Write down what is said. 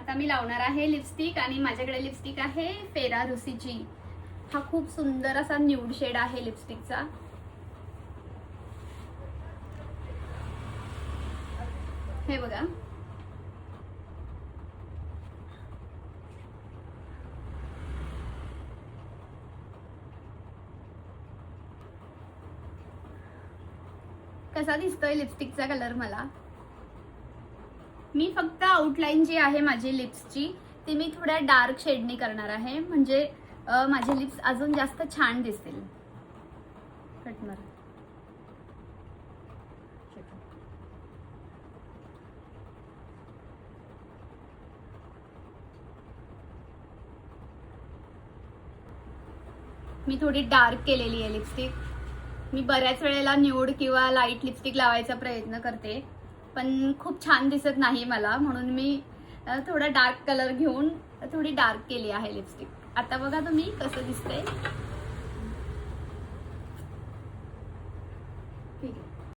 आता मी लावणार आहे लिपस्टिक आणि माझ्याकडे लिपस्टिक आहे फेरा रुसीची। हा खूप सुंदर असा न्यूड शेड आहे लिपस्टिकचा। हे बघा, कसा दिसतोय लिपस्टिकचा कलर मला। मी फक्त आउटलाईन जी आहे माझी लिप्सची ती मी थोड्या डार्क शेडनी करणार आहे, म्हणजे माझे लिप्स अजून जास्त छान दिसतील। कट मार। मी थोडी डार्क केलेली आहे लिपस्टिक। मी बऱ्याच वेळेला न्यूड किंवा लाईट लिपस्टिक लावायचा प्रयत्न करते, पण खूप छान दिसत नाही मला, म्हणून मी थोडा डार्क कलर घेऊन थोडी डार्क केली आहे लिपस्टिक। आता बघा तुम्ही कसं दिसतंय। ठीक आहे।